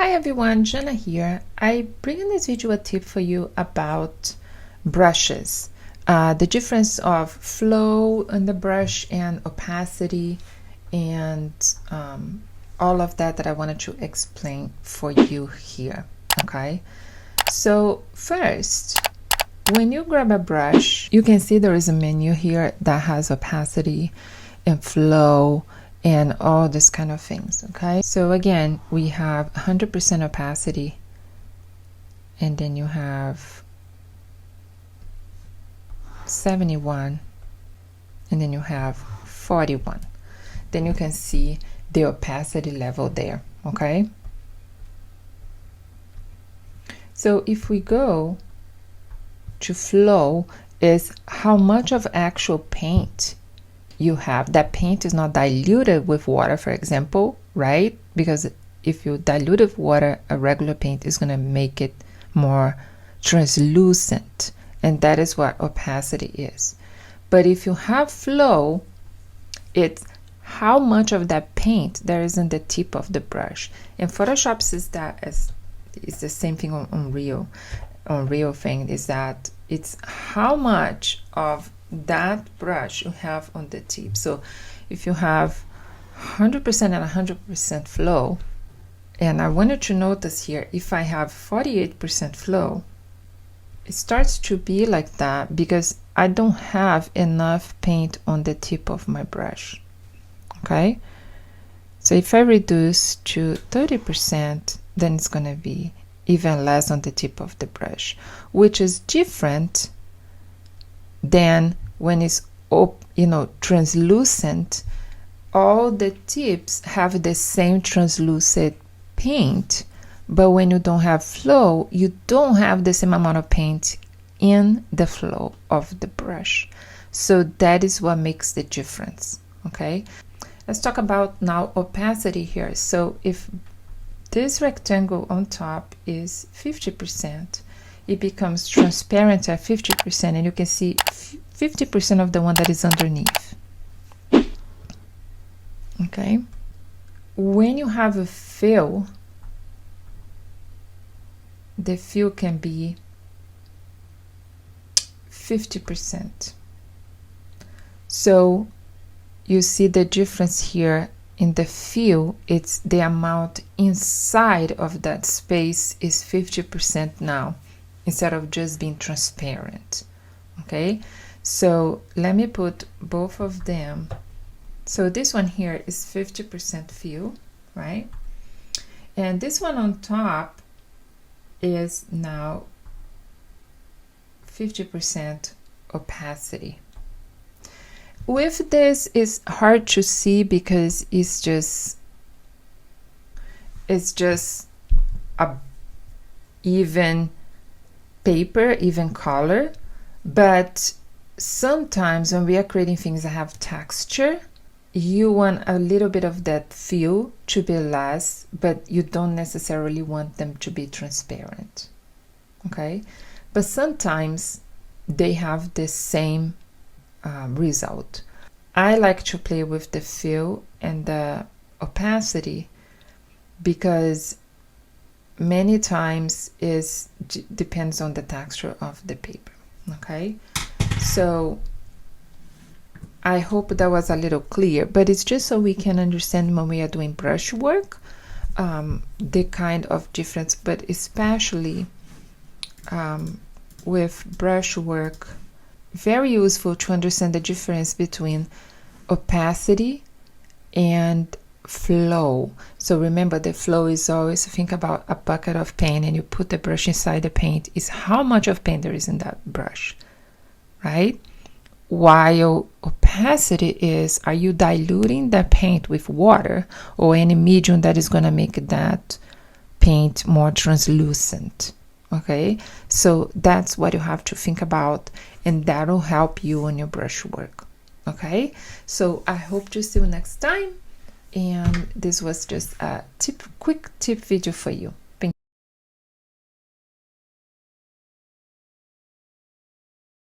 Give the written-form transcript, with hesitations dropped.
Hi everyone, Jana here. I bring in this video a tip for you about brushes. The difference of flow in the brush and opacity and all of that I wanted to explain for you here, okay? So first, when you grab a brush, you can see there is a menu here that has opacity and flow and all this kind of things. Okay, so again, we have 100% opacity, and then you have 71, and then you have 41. Then you can see the opacity level there. Okay, so if we go to flow, is how much of actual paint you have. That paint is not diluted with water, for example, right? Because if you dilute with water, a regular paint is going to make it more translucent, and that is what opacity is. But if you have flow, it's how much of that paint there is in the tip of the brush. And Photoshop says that as it's the same thing on Real thing, is that it's how much of that brush you have on the tip. So if you have 100% and 100% flow, and I wanted to notice here, if I have 48% flow, it starts to be like that because I don't have enough paint on the tip of my brush. Okay, so if I reduce to 30%, then it's going to be even less on the tip of the brush, which is different than when it's translucent. All the tips have the same translucent paint, but when you don't have flow, you don't have the same amount of paint in the flow of the brush. So that is what makes the difference. Okay, let's talk about now opacity here. So if this rectangle on top is 50%, it becomes transparent at 50%, and you can see 50% of the one that is underneath. Okay, when you have a fill, the fill can be 50%. So you see the difference here in the fill. It's the amount inside of that space is 50% now, instead of just being transparent. Okay, so let me put both of them. So this one here is 50% fill, right? And this one on top is now 50% opacity. With this, it's hard to see because it's just a even paper, even color. But sometimes when we are creating things that have texture, you want a little bit of that feel to be less, but you don't necessarily want them to be transparent. Okay, but sometimes they have the same result. I like to play with the fill and the opacity because many times depends on the texture of the paper. Okay, so I hope that was a little clear, but it's just so we can understand when we are doing brush work, the kind of difference, but especially with brush work, very useful to understand the difference between opacity and flow. So remember, the flow is always, think about a bucket of paint and you put the brush inside the paint, is how much of paint there is in that brush, right? While opacity is, are you diluting the paint with water or any medium that is going to make that paint more translucent? Okay, so that's what you have to think about, and that'll help you on your brush work. Okay, so I hope to see you next time, and this was just a quick tip video for you.